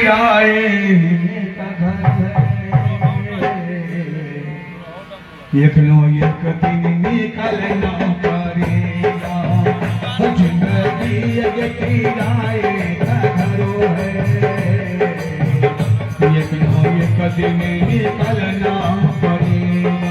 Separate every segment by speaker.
Speaker 1: किराए का घर है, एकनो एक दिन निकलना पड़ेगा, जिंदगी एक किराए का घर है, एकनो एक दिन निकलना पड़ेगा।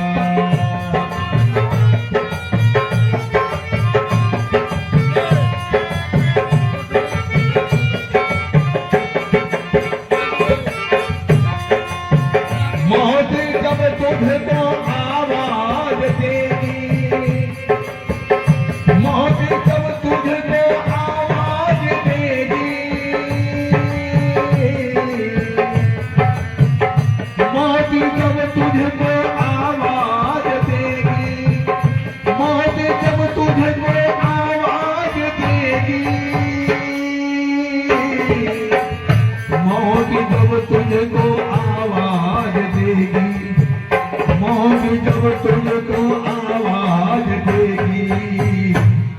Speaker 1: तुझको आवाज देगी, मौत जब तुझको आवाज देगी, मौत जब तुझको आवाज देगी, मौत जब तुझको आवाज देगी, मौत जब तुझको आवाज देगी, मौत जब तुझको आवाज देगी,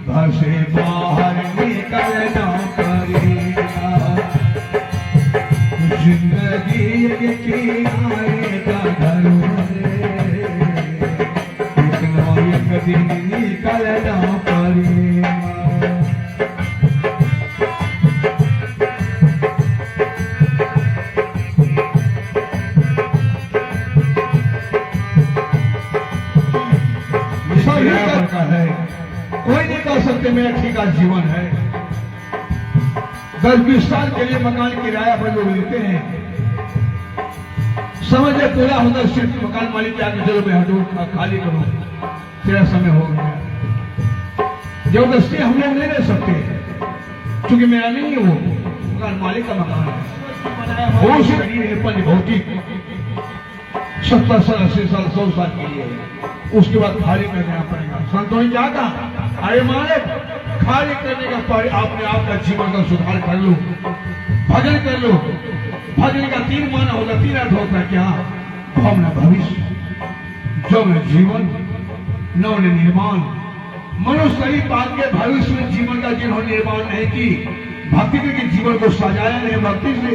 Speaker 1: घर से बाहर निकलना पड़ेगा, जिंदगी एक किराए का घर है, एक दिन निकलना पड़ेगा। है कोई नहीं कह सकते मेरा ठीक का जीवन है। 10-20 साल के लिए मकान किराया पर लोग लेते हैं, समझ ले पूरा होता सिर्फ मकान मालिक के आगे चलो मैं हटो खाली करो, तेरा समय हो गया। जबरदस्ती हम लोग नहीं रह सकते, क्योंकि मेरा नहीं है वो मकान मालिक का मकान है, वो शरीर है पंच भौतिक 70 साल 80 साल 100 साल के लिए, उसके बाद खाली कर देना पड़ेगा। संतों ने क्या कहा, अरे मालिक खाली करने का पहले आपने आपका जीवन का सुधार कर लो, भजन कर लो। भजन का 3 माना होता, 3 अर्थ होता है क्या, भावना भविष्य, जब जीवन नव निर्माण। मनुष्य कहीं बात के भविष्य में जीवन का जिन्होंने निर्माण नहीं की, भक्ति के जीवन को सजाया नहीं, भक्ति से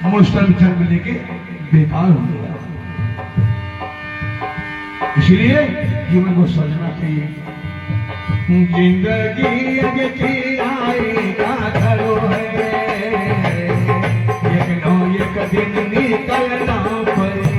Speaker 1: मनुष्य जन्म लेके बेकार हो गया। इसलिए जीवन को सजना चाहिए। जिंदगी एक किराए का घर है, एक नो एक दिन निकलना पड़ेगा।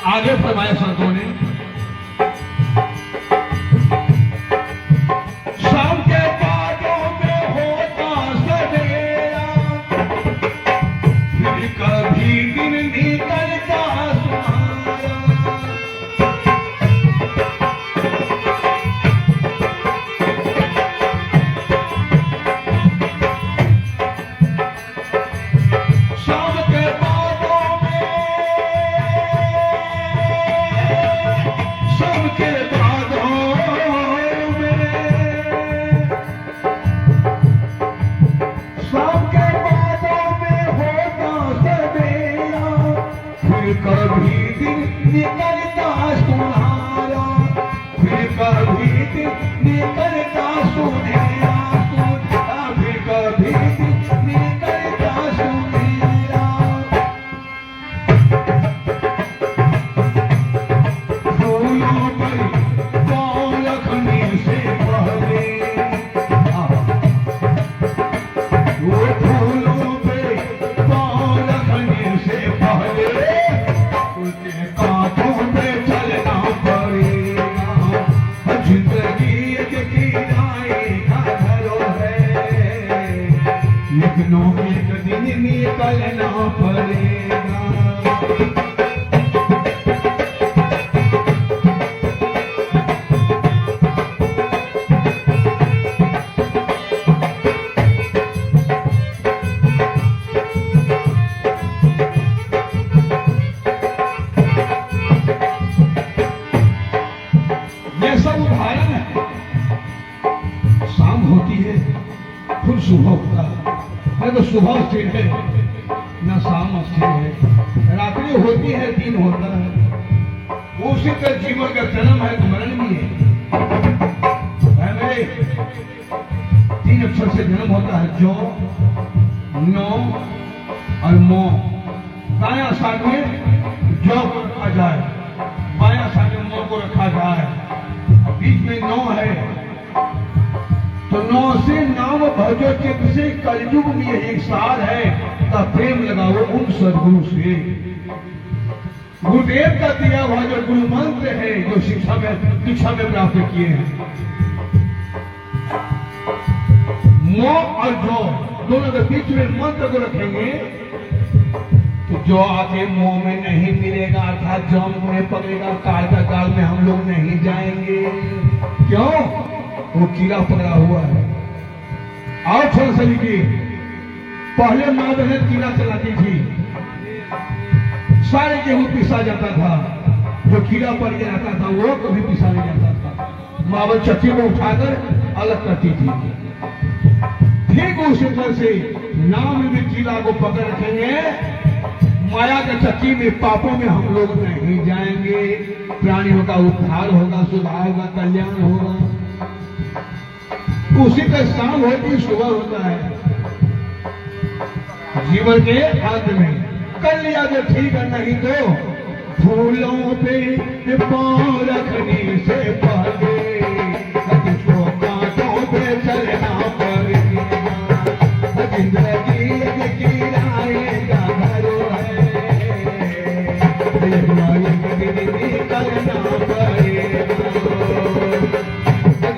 Speaker 1: आगे फरमाया संतों ने, शाम के बादों में होता सवेरा, फिर कभी दिन निकलता सुहाना, शाम के बादों में, शाम के बादों में, शाम के बादों में होता सवेरा, फिर कभी दिन निकलता सुनहरा, फिर कभी दिन निकलता सुनहरा, फिर कभी दिन निकलता सुनहरा। फूलों पर पाँव रखने से पहले, वो फूलों पे पाँव रखने से पहले, उसके कांटों पे चलना पड़ेगा। जिंदगी एक किराए का यह सब उदाहरण है। शाम होती है फिर सुबह होता है, नहीं तो सुबह स्थिर है न शाम स्थिर है, रात्रि होती है दिन होता है। उसी तरह जीवन का जन्म है, मरण भी है मेरे। 3 अक्षर से जन्म होता है, जो, नो और मो। दाया साथ में जो को रखा जाए, बाया साथ में मो को रखा जाए, बीच में नो है। तो नो से नाम भजो चित्त से, कलयुग में एक सार है, का प्रेम लगाओ उन सदगुरु से। गुरुदेव का दिया हुआ जो गुरु मंत्र है, जो दीक्षा में प्राप्त किए हैं, मो और जो दोनों के बीच में मंत्र को रखेंगे तो जो आके मुंह में नहीं मिलेगा, अर्थात जम में पकड़ेगा, काल का काल में हम लोग नहीं जाएंगे। क्यों? वो कीड़ा पकड़ा हुआ है। और थोड़ा सा लिखिए, पहले माँ बहन कीड़ा चलाती थी, सारे गेहूं पिसा जाता था, जो कीड़ा पड़ गया रहता था वो कभी पिसा नहीं जाता था। माँ बहन चक्की में उठाकर अलग करती थी। ठीक उसी तरह से नाम में भी कीड़ा को पकड़ रखेंगे, माया के चक्की में, पापों में हम लोग नहीं जाएंगे। प्राणियों का उद्धार होगा, सुधार होगा, कल्याण होगा। उसी का शाम होती सुबह होता है जीवन के अंत में। कर लिया जो ठीक है, नहीं तो फूलों पे पाँव रखने से पहले किसको कांटों पे चलना पड़ेगा। जिंदगी किराएगा घर है, निकलना पड़ेगा।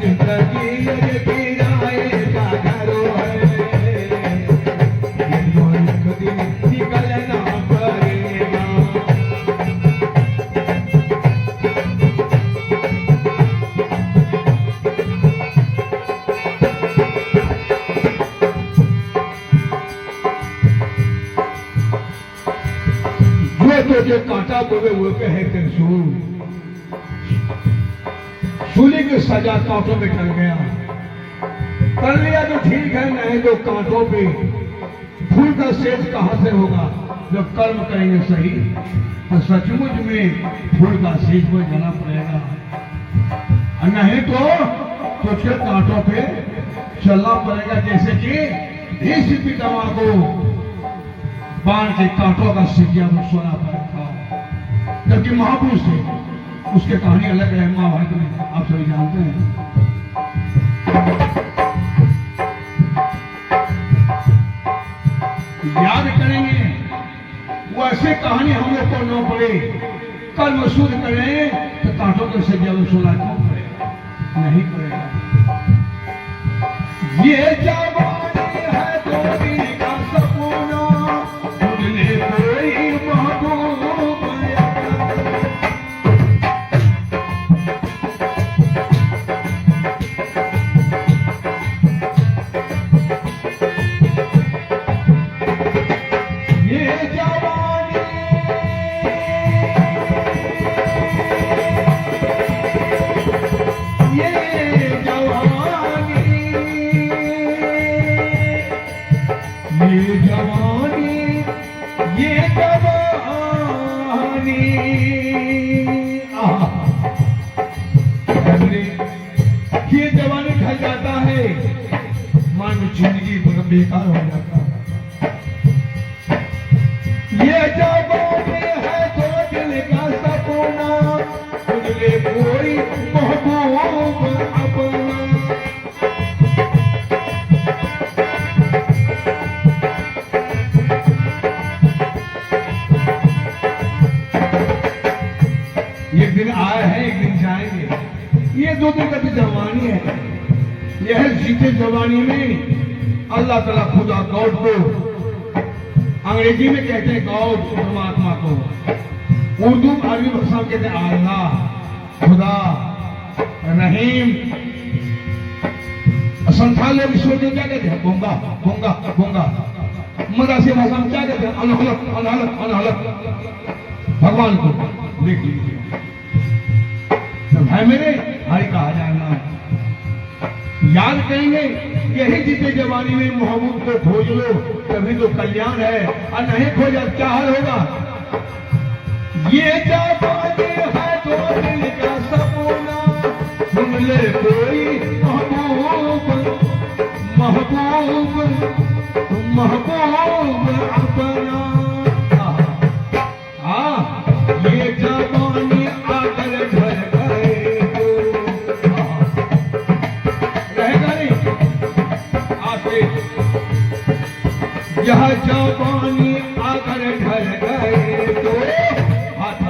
Speaker 1: जिंदगी किराएगा घर है, निकलना पड़ेगा। जो कांटा बोले वो कहे त्रिशूल, सूली की सजा कांटों में टल गया। कर लिया तो ठीक है, नहीं तो कांटों पे फूल का सेज कहां से होगा। जब कर्म करेंगे सही तो सचमुच में फूल का सेज को जाना पड़ेगा, और नहीं तो उसके कांटों पे चलना पड़ेगा। जैसे कि इस पितामह को बाण के कांटों का सिकिया में सोना पड़ा था, जबकि महापुरुष थे। उसके कहानी अलग है महाभारत में, आप सभी जानते हैं। याद करेंगे वो ऐसे कहानी हम लोग को न पड़े। कर्म शुद्ध करें तो कांटों के सिकिया में सोना क्यों पड़ेगा? नहीं पड़ेगा। ये जवानी है तो का सपना, मुझे कोई महबूब बेकार हो जाता है। ये जवानी है तो दिल का सपना, मुझे कोई महबूब अपना। एक दिन आए हैं, एक दिन जाएंगे। ये 2 दिन का भी जवानी है। यह जीते जवानी में अल्लाह ताला खुदा गॉड को, अंग्रेजी में कहते हैं गॉड परमात्मा को, उर्दू अरबी भाषा में कहते हैं अल्लाह, खुदा, रहीम। संथाल लोग ईश्वर को क्या कहते हैं? गोंगा गोंगा गोंगा। मराठी भाषा में क्या कहते हैं? अनहलक अनहलक अनहलक। भगवान को लिख लीजिए। तो भाई मेरे, याद करेंगे यही जीते जवानी में मोहब्बत को खोज लो तभी तो कल्याण है, और नहीं खोजा क्या हाल होगा। ये जवानी है तो दिल का सपना, सुन ले कोई महबूब महबूब महबूब अपना। ये जवानी आकर ढल गए तो रहेगा नहीं आके। यह जवानी आकर ढल गए तो हाथ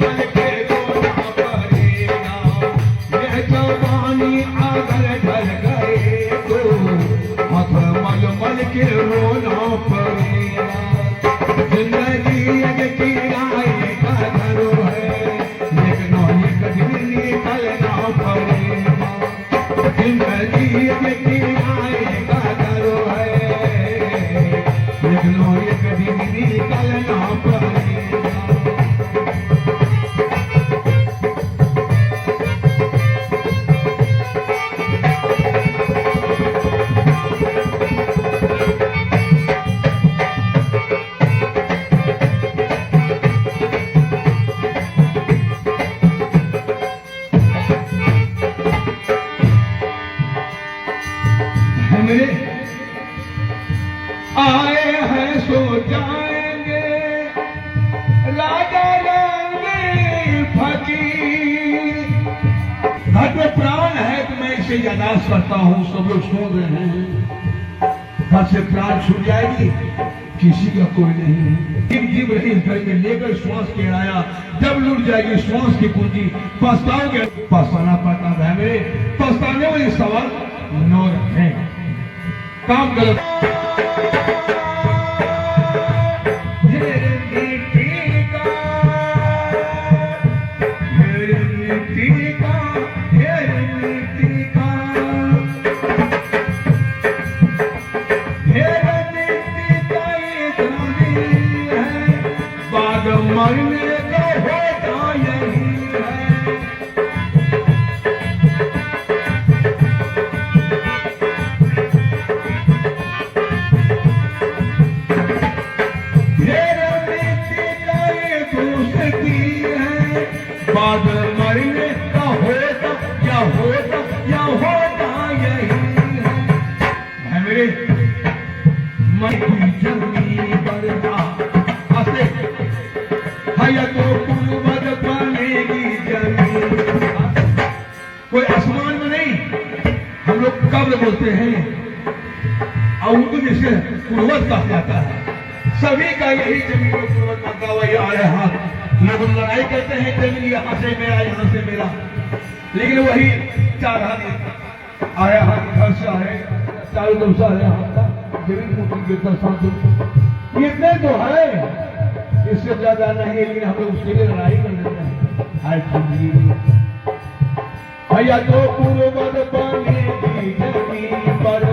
Speaker 1: मल के रोना पड़ेगा। यह जवानी आकर ढल गए तो हाथ मल के रोना पड़ेगा। जिंदगी एक किराए का घर है, लेकिन एक दिन निकलना पड़ेगा। जिंदगी एक किराए का घर है, लेकिन एक दिन निकलना पड़ेगा। आए हैं सो जाएंगे, राजा रहेंगे फकीर। घर में प्राण है तो मैं इसे यादाश्त करता हूँ, सब लोग सुन रहे हैं। घर से प्राण छूट जाएगी किसी का कोई नहीं है। जीव रही इस घर में लेकर श्वास के आया, जब लुट जाएगी श्वास की पूंजी पछताओगे। पछताना पड़ता है मेरे, पछताने वाले सवाल न रखें, काम गलत। मरने का होता यही है। मेरे मिट्टी का ये दोस्ती है, बाद मरने का होता या होता या होता यही है। मेरे मन की जमी पर या तो पूर्वज बनेगी जमीन। कोई आसमान में नहीं, हम लोग कब्र बोलते हैं और उर्दू में से पूर्वज कहा जाता है। सभी का यही जमीन को पूर्वज बनता हुआ ये आया हाथ। लोग लड़ाई करते हैं जमीन यहाँ से मेरा यहाँ से मेरा, लेकिन वही चार हाथ आया हाथ घर से आए चारों तरफ से आया हाथ जमीन को गिरता साथ इतने तो है, इससे ज्यादा नहीं, लेकिन हम लोग उसके लिए लड़ाई कर लेते हैं। भैया तो पूर्वज बनेगी जमीन पर,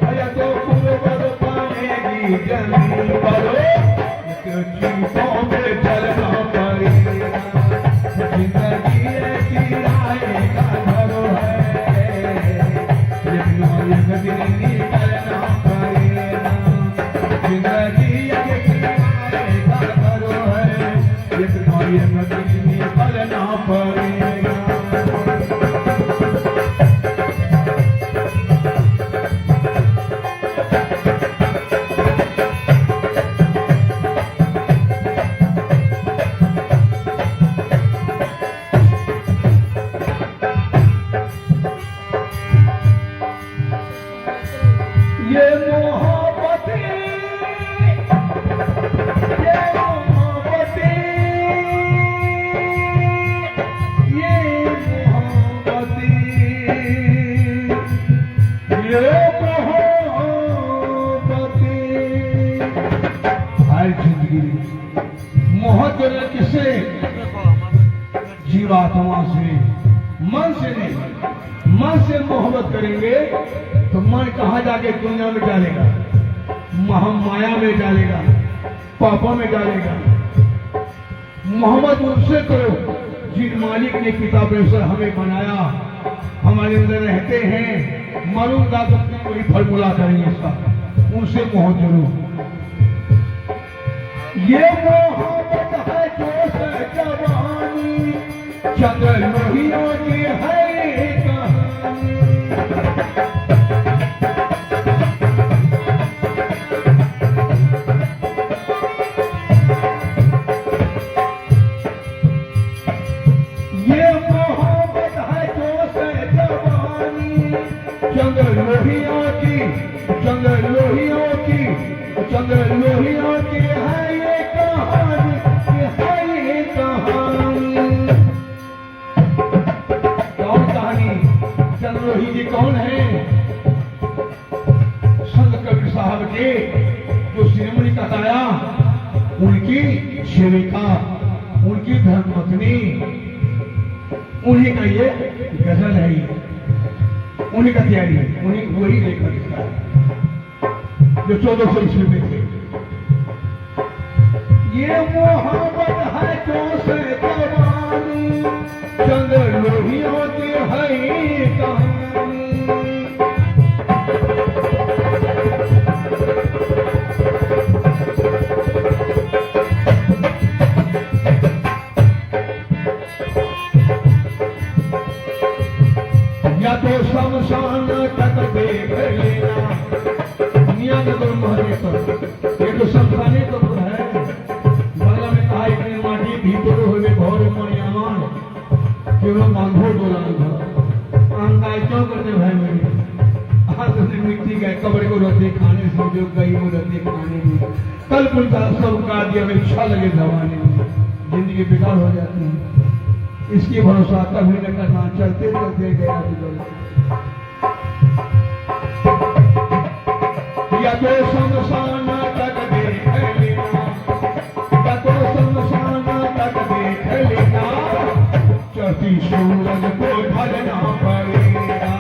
Speaker 1: भैया तो पूर्वज बनेगी जमीन पर, चीजों में चलना पड़ेगा। जिंदगी किराए का घर है, लेकिन एक दिन निकलना पड़ेगा। जिंदगी ये नदी निकलना पड़ेगा। ये मोहब्बत मोहब्बत किससे? जीवात्मा से, मन से नहीं। मन से मोहब्बत करेंगे तो मन कहाँ जाके दुनिया में डालेगा, महामाया में डालेगा, पापा में डालेगा। मोहब्बत उनसे करो जिन मालिक ने किताबें से हमें बनाया, हमारे हमारे अंदर रहते हैं, मरूंगा तो कोई फॉर्मूला करेंगे इसका, उनसे मोहब्बत जरूर। ये मोहब्बत है जो जवानी चंद्र लोहियों की है कहानी। ये मोहब्बत है जो जवानी चंद्र लोहियों की, चंद्र लोहियों की, चंद्र लोहियों की है ये कहानी, ये है ये कहानी। कौन कहानी? चंद्र लोही जी कौन है? संत कबीर साहब के जो शिरोमणि कताया, उनकी सेविका, उनकी धर्मपत्नी, उन्हीं का ये गजल है, ये उन्हीं का तैयारी है, उन्हीं वही लेकर लिखा है जो 1400 ईस्वी में थे। ये मोहब्बत है जो से जवानी चंद्र लोहियों की है कहानी। या तो शमशान तक देख लेना, दुनिया में तो महरे पर ये तो शमशानी तो है। बंगला में कहा इतने माटी भीतर हुए भौर मणियान केवल मांगो बोला था अंगाई क्यों करते भाई मेरे आज उसने मिट्टी गए कब्र को रहते खाने से जो गई वो रहते खाने में कल पुलता सब का दिया में अच्छा लगे दवाने में जिंदगी बेकार हो जाती है। इसकी भरोसा कभी न करना, चलते चलते गया या तो शमशान तक देख लेना, या तो शमशान तक देख लेना, चढ़ती सूरज को ढलना पड़ेगा।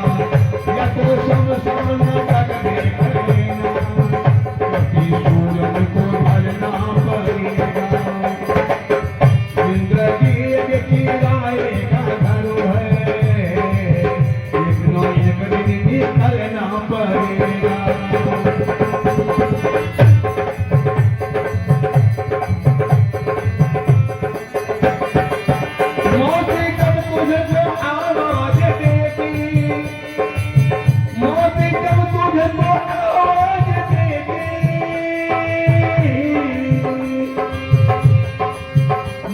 Speaker 1: या तो शमशान तक देख लेना, चढ़ती सूरज को ढलना पड़ेगा। जिंदगी किराएगा घर है, एक न एक दिन निकलना पड़ेगा। मौत जब तुझको आवाज देगी, मौत जब तुझको आवाज देगी,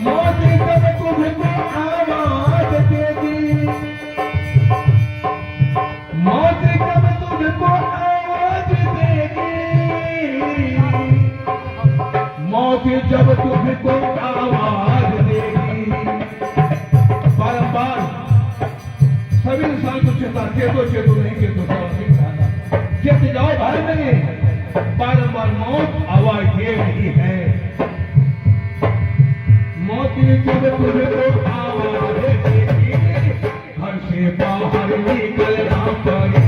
Speaker 1: मौत जब तुझको आवाज देगी, मौत जब तुझको आवाज देगी, मौत जब तुझको आवाज देगी। बारंबार सभी इंसान को चेता, चेतो चेतो नहीं चेतो चेत जाओ भाई मेरे, बारंबार मौत आवाज दे रही है। मौत जब तुझको आवाज देगी, घर से बाहर निकलना पड़ेगा।